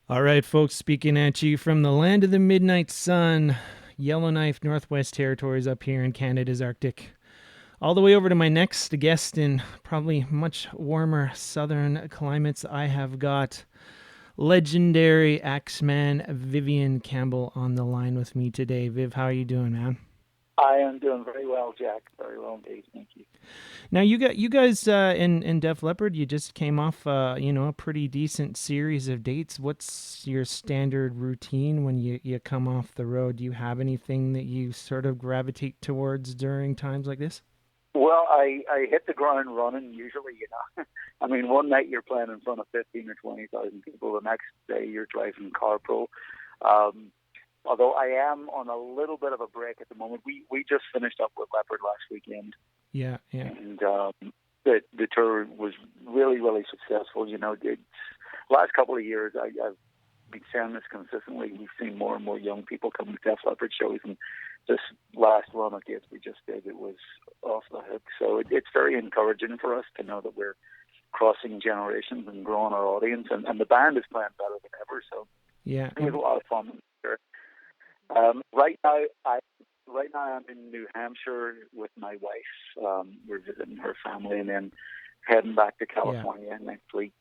All right, folks, speaking at you from the land of the midnight sun, Yellowknife, Northwest Territories up here in Canada's Arctic. All the way over to my next guest in probably much warmer southern climates, I have got legendary Axeman Vivian Campbell on the line with me today. Viv, how are you doing, man? I am doing very well, Jack. Very well indeed. Thank you. Now you guys in Def Leppard, you just came off a pretty decent series of dates. What's your standard routine when you come off the road? Do you have anything that you sort of gravitate towards during times like this? Well, I hit the ground running usually, I mean, one night you're playing in front of 15 or 20,000 people. The next day you're driving carpool. Um, Although I am on a little bit of a break at the moment. We just finished up with Leopard last weekend, Yeah, yeah. and the tour was really, really successful. The last couple of years, I've been saying this consistently. We've seen more and more young people come to Def Leppard shows, and this last run of dates we just did, it was off the hook. So it's very encouraging for us to know that we're crossing generations and growing our audience, and the band is playing better than ever. So Yeah. it was a lot of fun. Right now, I'm in New Hampshire with my wife. We're visiting her family, and then heading back to Yeah. California next week.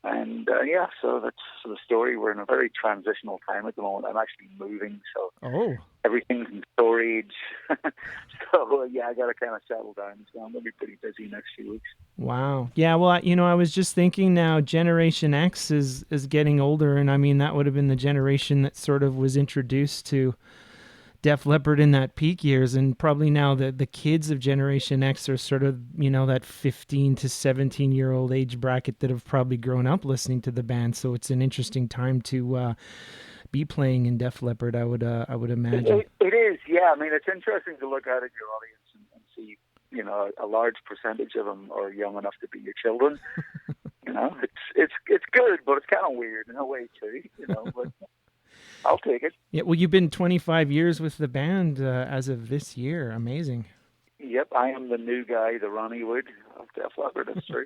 And yeah, so that's the story. We're in a very transitional time at the moment. I'm actually moving, so Oh, everything's in storage. So yeah, I got to kind of settle down. So I'm gonna be pretty busy next few weeks. wow. Yeah, well, I was just thinking now Generation X is getting older, and I mean that would have been the generation that sort of was introduced to Def Leppard in that peak years, and probably now the kids of Generation X are sort of that 15 to 17-year-old age bracket that have probably grown up listening to the band. So it's an interesting time to be playing in Def Leppard. I would imagine. It is, yeah. I mean, it's interesting to look out at your audience and see, a large percentage of them are young enough to be your children. It's good, but it's kind of weird in a way too. But I'll take it. Yeah, well, you've been 25 years with the band as of this year. Amazing. Yep, I am the new guy, the Ronnie Wood of Def Leppard. That's true.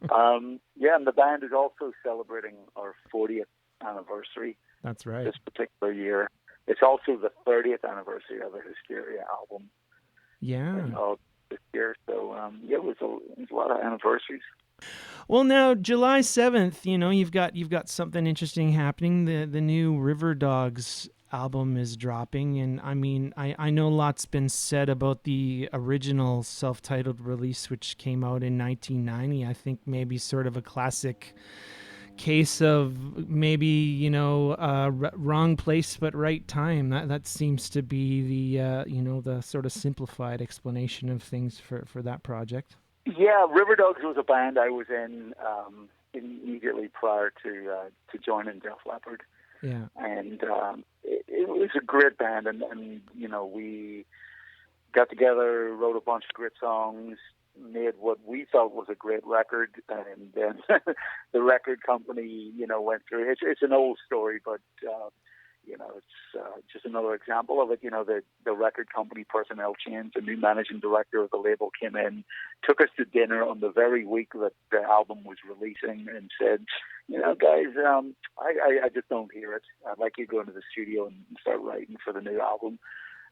Yeah, and the band is also celebrating our 40th anniversary That's right. this particular year. It's also the 30th anniversary of the Hysteria album Yeah. this year. So yeah, it was a lot of anniversaries. Well, now July 7th, you've got something interesting happening. The new Riverdogs album is dropping, and I mean, I know lots been said about the original self-titled release, which came out in 1990. I think maybe sort of a classic case of maybe wrong place but right time. That seems to be the sort of simplified explanation of things for that project. Yeah, Riverdogs was a band I was in immediately prior to joining Def Leppard, Yeah. and it was a great band, and we got together, wrote a bunch of great songs, made what we felt was a great record, and then the record company, went through. It's an old story, but it's just another example of it. The record company personnel changed. The new managing director of the label came in, took us to dinner on the very week that the album was releasing, and said, guys, I just don't hear it. I'd like you to go into the studio and start writing for the new album.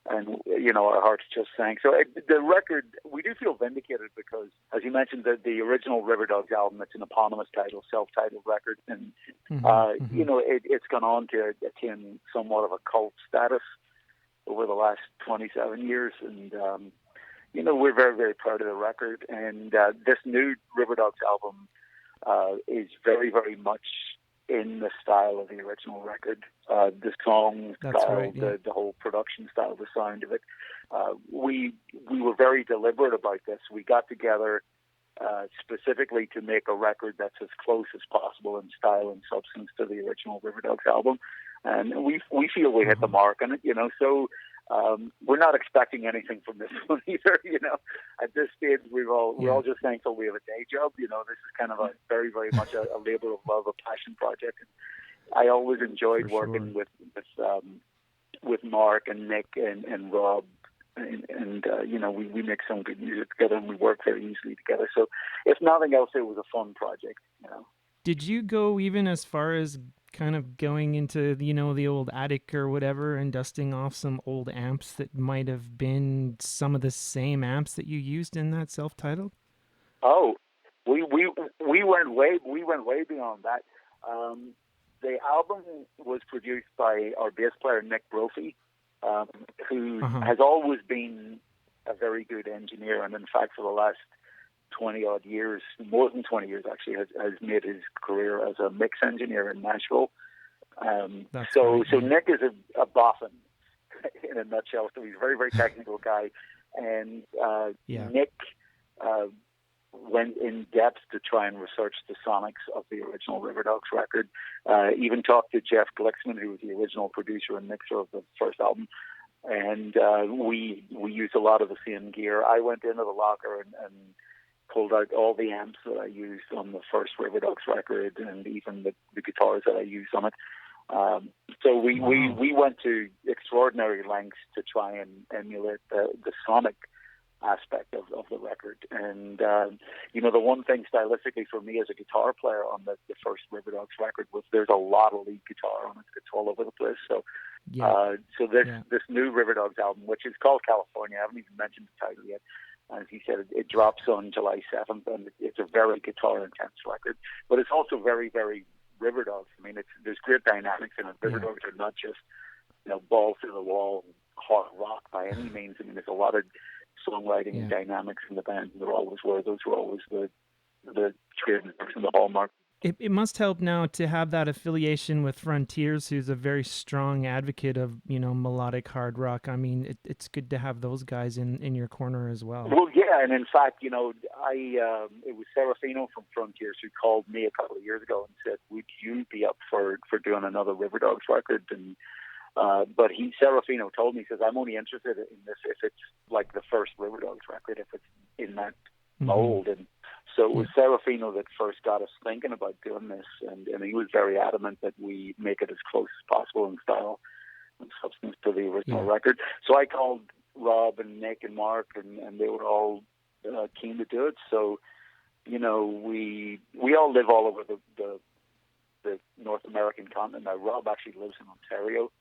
And our hearts just sank. So the record, we do feel vindicated because, as you mentioned, the original Riverdogs album, it's an eponymous title, self-titled record, and Hmm. Hmm. it's gone on to attain somewhat of a cult status over the last 27 years, and we're very, very proud of the record. And this new Riverdogs album is very, very much in the style of the original record. The song That's style, right. Yeah. the whole production style, the sound of it. We were very deliberate about this. We got together specifically to make a record that's as close as possible in style and substance to the original Riverdogs album, and we feel we hit the Uh-huh. mark on it. So we're not expecting anything from this one either. At this stage, we're Yeah. all just thankful we have a day job. This is kind of a very, very much a labor of love, a passion project. I always enjoyed For sure. working with Mark and Nick and Rob. And we make some good music together, and we work very easily together. So, if nothing else, it was a fun project. Did you go even as far as kind of going into, the old attic or whatever and dusting off some old amps that might have been some of the same amps that you used in that self-titled? Oh, we went way beyond that. Um, the album was produced by our bass player Nick Brophy, who Uh-huh. has always been a very good engineer, and in fact, for the last 20 odd years, more than 20 years actually, has made his career as a mix engineer in Nashville. That's So right, yeah. Nick is a boffin in a nutshell. So he's a very, very technical guy, and Yeah. Nick uh, went in depth to try and research the sonics of the original Riverdogs record. Even talked to Jeff Glicksman, who was the original producer and mixer of the first album, and we used a lot of the same gear. I went into the locker and pulled out all the amps that I used on the first Riverdogs record, and even the guitars that I used on it. So we went to extraordinary lengths to try and emulate the sonic aspect of the record. And the one thing stylistically for me as a guitar player on the first Riverdogs record was there's a lot of lead guitar on it. It's all over the place. So this new Riverdogs album, which is called California, I haven't even mentioned the title yet. As he said, it drops on July 7th, and it's a very guitar-intense record. But it's also very, very Riverdogs. I mean, there's great dynamics in it. Riverdogs are not just, balls to the wall, hard rock by any means. I mean, there's a lot of songwriting and dynamics in the band, and there always were. Those were always the trademarks and the hallmark. It must help now to have that affiliation with Frontiers, who's a very strong advocate of, melodic hard rock. I mean, it's good to have those guys in your corner as well. Well, yeah, and in fact, it was Serafino from Frontiers who called me a couple of years ago and said, "Would you be up for doing another Riverdogs record?" And but Serafino told me, he says, "I'm only interested in this if it's like the first Riverdogs record, if it's in that mold." And so it was Serafino that first got us thinking about doing this, and he was very adamant that we make it as close as possible in style and substance to the original record. So I called Rob and Nick and Mark, and they were all keen to do it. So, we all live all over the North American continent. Now, Rob actually lives in Ontario.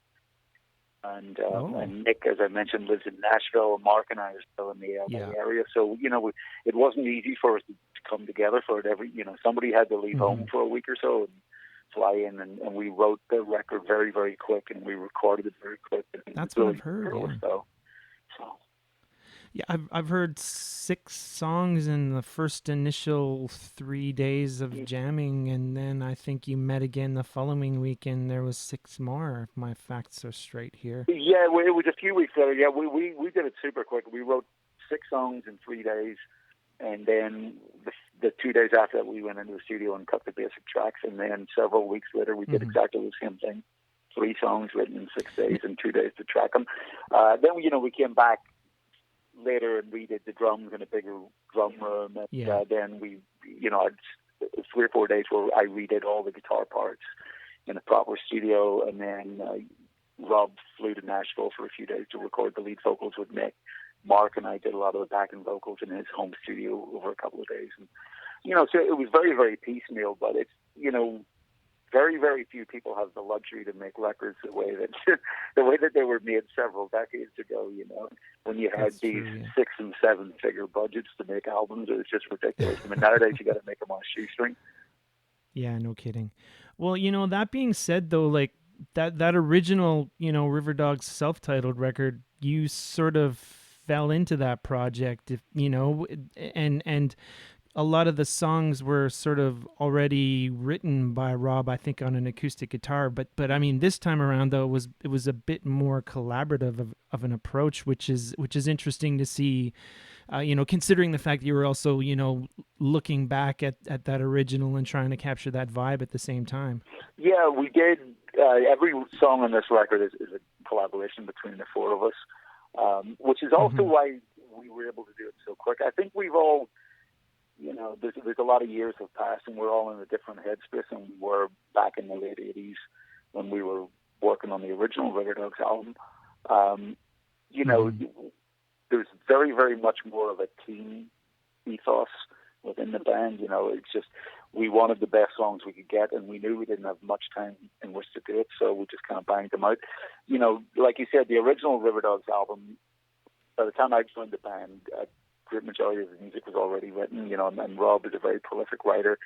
And Nick, as I mentioned, lives in Nashville. Mark and I are still in the LA area. So, it wasn't easy for us to come together for it. Somebody had to leave home for a week or so and fly in, and we wrote the record very, very quick, and we recorded it very quick. That's what I've heard, So. Yeah, I've heard 6 songs in the first initial 3 days of jamming, and then I think you met again the following week, and there was 6 more, if my facts are straight here. Yeah, it was a few weeks later. Yeah, we did it super quick. We wrote 6 songs in 3 days, and then the 2 days after that, we went into the studio and cut the basic tracks, and then several weeks later, we did exactly the same thing. 3 songs written in 6 days and 2 days to track them. Then, we came back later and redid the drums in a bigger drum room, and then we, 3 or 4 days where I redid all the guitar parts in a proper studio, and then Rob flew to Nashville for a few days to record the lead vocals with Nick. Mark and I did a lot of the backing vocals in his home studio over a couple of days, and so it was very, very piecemeal, but it's very, very few people have the luxury to make records the way that they were made several decades ago. When you had these 6 and 7 figure budgets to make albums, it was just ridiculous. I mean, nowadays you got to make them on a shoestring. Yeah, no kidding. Well, that being said, though, like that original, Riverdogs self-titled record, you sort of fell into that project, and a lot of the songs were sort of already written by Rob, I think, on an acoustic guitar. But I mean, this time around, though, it was a bit more collaborative of an approach, which is interesting to see. Considering the fact that you were also, looking back at that original and trying to capture that vibe at the same time. Yeah, we did. Every song on this record is a collaboration between the 4 of us, which is also why we were able to do it so quick. I think we've all. There's a lot of years have passed, and we're all in a different headspace than we were back in the late 80s when we were working on the original Riverdogs album. There's very, very much more of a team ethos within the band. It's just we wanted the best songs we could get, and we knew we didn't have much time in which to do it, so we just kind of banged them out. Like you said, the original Riverdogs album, by the time I joined the band, a great majority of the music was already written, and Rob is a very prolific writer,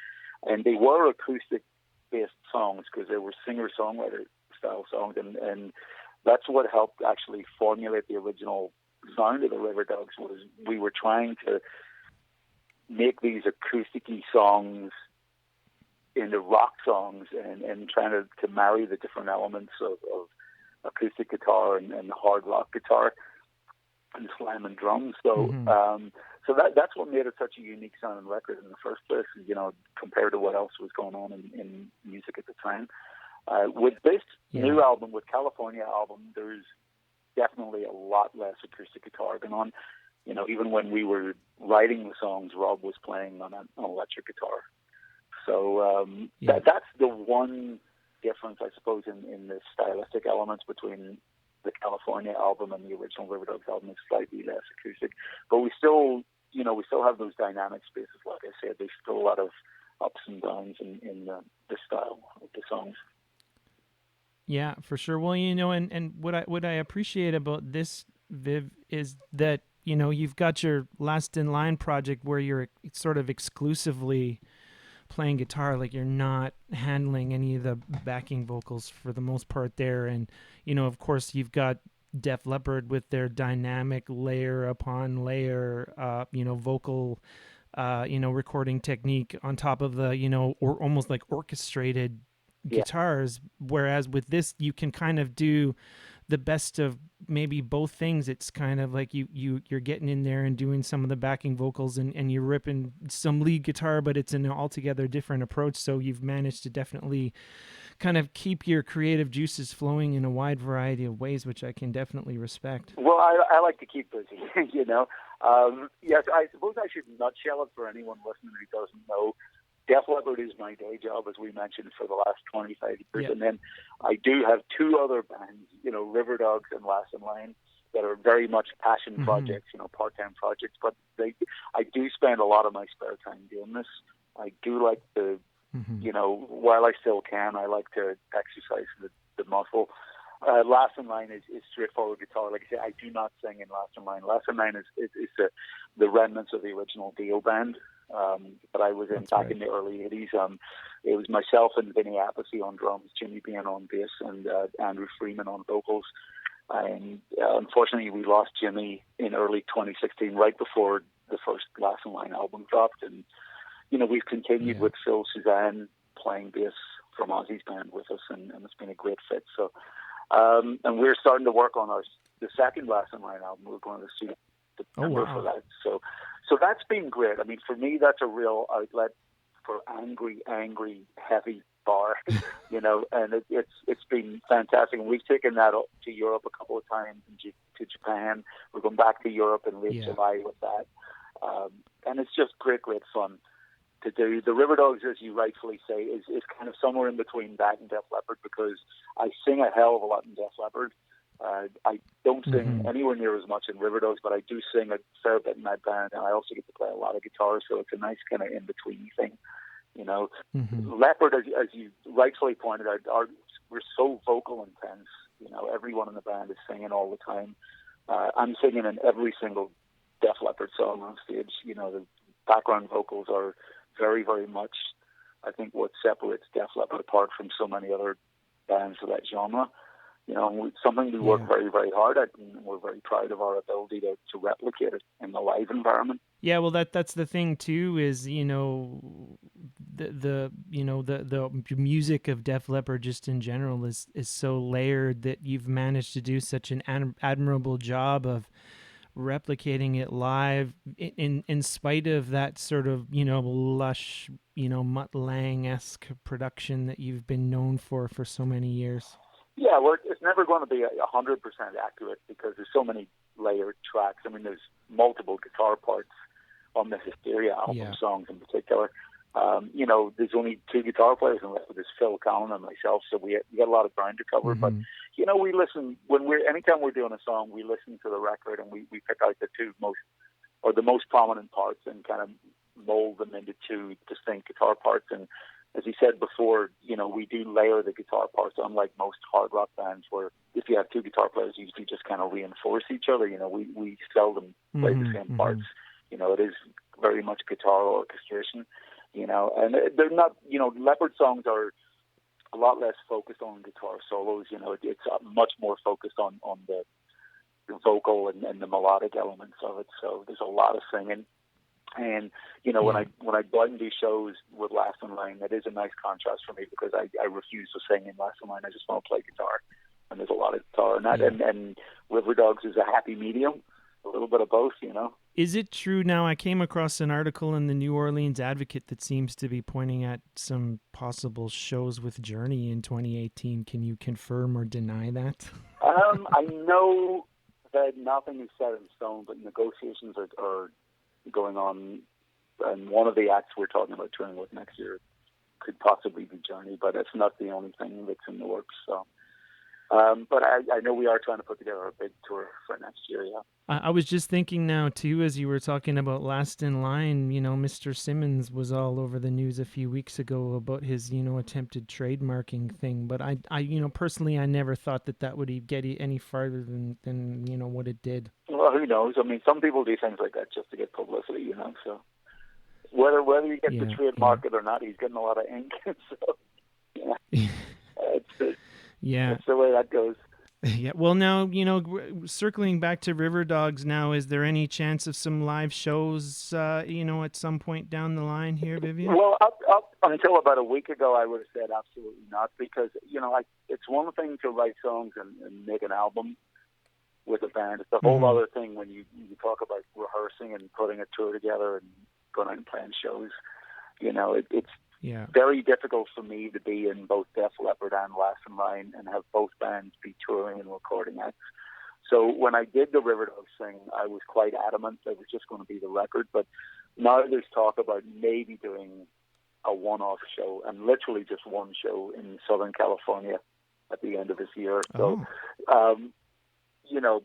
and they were acoustic-based songs because they were singer-songwriter style songs, and that's what helped actually formulate the original sound of the Riverdogs. Was we were trying to make these acoustic-y songs into rock songs, and trying to marry the different elements of acoustic guitar and hard rock guitar and slam and drums. So so that's what made it such a unique sounding record in the first place, compared to what else was going on in music at the time. With this new album, with California album, there's definitely a lot less acoustic guitar going on. Even when we were writing the songs, Rob was playing on an electric guitar. So that's the one difference, I suppose, in the stylistic elements between the California album and the original Riverdogs album. Is slightly less acoustic, but we still have those dynamic spaces. Like I said, there's still a lot of ups and downs in the style of the songs. Yeah, for sure. Well, and what I appreciate about this, Viv, is that you've got your Last in Line project where you're sort of exclusively playing guitar, like you're not handling any of the backing vocals for the most part there. And of course you've got Def Leppard with their dynamic layer upon layer vocal recording technique on top of the or almost like orchestrated guitars, whereas with this you can kind of do the best of maybe both things. It's kind of like you're getting in there and doing some of the backing vocals, and you're ripping some lead guitar, but it's an altogether different approach. So you've managed to definitely kind of keep your creative juices flowing in a wide variety of ways, which I can definitely respect. Well, I like to keep busy, Yes, I suppose I should nutshell it for anyone listening who doesn't know. Def Leppard is my day job, as we mentioned, for the last 25 years. And then I do have two other bands, Riverdogs and Last in Line, that are very much passion projects, part-time projects. But I do spend a lot of my spare time doing this. I do like to, while I still can, I like to exercise the muscle. Last in Line is straightforward guitar. Like I say, I do not sing in Last in Line. Last in Line is the remnants of the original Dio band that I was in back in the early 80s. It was myself and Vinny Appice on drums, Jimmy Bean on bass, and Andrew Freeman on vocals. And unfortunately, we lost Jimmy in early 2016, right before the first Last in Line album dropped. And, we've continued with Phil Suzanne playing bass from Ozzy's band with us, and it's been a great fit. So, and we're starting to work on the second Last in Line album. We're going to see September for that. So that's been great. I mean, for me, that's a real outlet for angry, heavy bar, and it's been fantastic. And we've taken that up to Europe a couple of times, and to Japan. We're going back to Europe in late July with that. And it's just great fun to do. The Riverdogs, as you rightfully say, is kind of somewhere in between that and Def Leppard, because I sing a hell of a lot in Def Leppard. I don't sing anywhere near as much in Riverdogs, but I do sing a fair bit in that band, and I also get to play a lot of guitar, so it's a nice kind of in-between thing. Leppard, as you rightfully pointed out, we're so vocal intense. Everyone in the band is singing all the time. I'm singing in every single Def Leppard song on stage. The background vocals are very, very much, I think, what separates Def Leppard apart from so many other bands of that genre. Something we work very, very hard at, and we're very proud of our ability to replicate it in the live environment. Yeah, well, that's the thing too. Is the music of Def Leppard just in general is so layered that you've managed to do such an admirable job of replicating it live in spite of that sort of lush Mutt Lange-esque production that you've been known for so many years. Yeah, well, it's never going to be 100% accurate because there's so many layered tracks. I mean, there's multiple guitar parts on the Hysteria album songs in particular. There's only two guitar players in it. There's Phil Collin and myself, so we got a lot of ground to cover. But we listen anytime we're doing a song, we listen to the record and we pick out the most prominent parts and kind of mold them into two distinct guitar parts. And as you said before, we do layer the guitar parts, unlike most hard rock bands where if you have two guitar players, you usually just kind of reinforce each other. We seldom play the same parts. It is very much guitar orchestration, and they're not, Leppard songs are a lot less focused on guitar solos. It's much more focused on the vocal and the melodic elements of it. So there's a lot of singing. And when I go out and do shows with Last in Line, that is a nice contrast for me because I refuse to sing in Last in Line. I just want to play guitar, and there's a lot of guitar in that. Yeah. And Riverdogs is a happy medium, a little bit of both. Is it true now? I came across an article in the New Orleans Advocate that seems to be pointing at some possible shows with Journey in 2018. Can you confirm or deny that? I know that nothing is set in stone, but negotiations are going on, and one of the acts we're talking about touring with next year could possibly be Journey, but it's not the only thing that's in the works. So, but I know we are trying to put together a big tour for next year. Yeah. I was just thinking now too, as you were talking about Last in Line. Mr. Simmons was all over the news a few weeks ago about his, attempted trademarking thing. But I personally, I never thought that would get any farther than what it did. Well, who knows? I mean, some people do things like that just to get publicity, So whether you get the trademark it or not, he's getting a lot of ink. So it's the way that goes. Yeah. Well, now, circling back to Riverdogs now, is there any chance of some live shows, at some point down the line here, Vivian? Well, up until about a week ago, I would have said absolutely not because, it's one thing to write songs and make an album with a band. It's a whole other thing when you talk about rehearsing and putting a tour together and going out and playing shows. It's very difficult for me to be in both Def Leppard and Last in Line and have both bands be touring and recording acts. So when I did the Riverdogs thing, I was quite adamant that it was just going to be the record. But now there's talk about maybe doing a one-off show, and literally just one show in Southern California at the end of this year. So,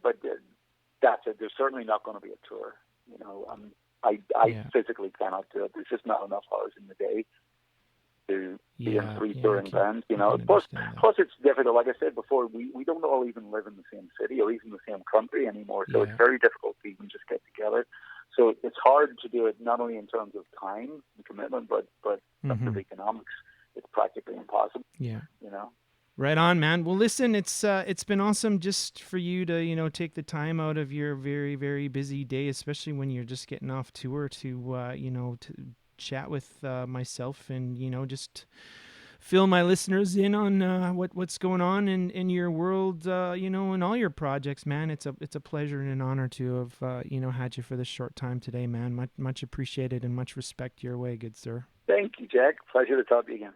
but that's it. There's certainly not going to be a tour. I physically cannot do it. There's just not enough hours in the day to be in three touring bands. Plus it's difficult. Like I said before, we don't all even live in the same city or even the same country anymore. So it's very difficult to even just get together. So it's hard to do it not only in terms of time and commitment, but in terms of economics. It's practically impossible. Yeah. Right on, man. Well, listen, it's been awesome just for you to, take the time out of your very, very busy day, especially when you're just getting off tour to chat with myself and, just fill my listeners in on what's going on in your world, in all your projects, man. It's a pleasure and an honor to have, had you for this short time today, man. Much appreciated and much respect your way, good sir. Thank you, Jack. Pleasure to talk to you again.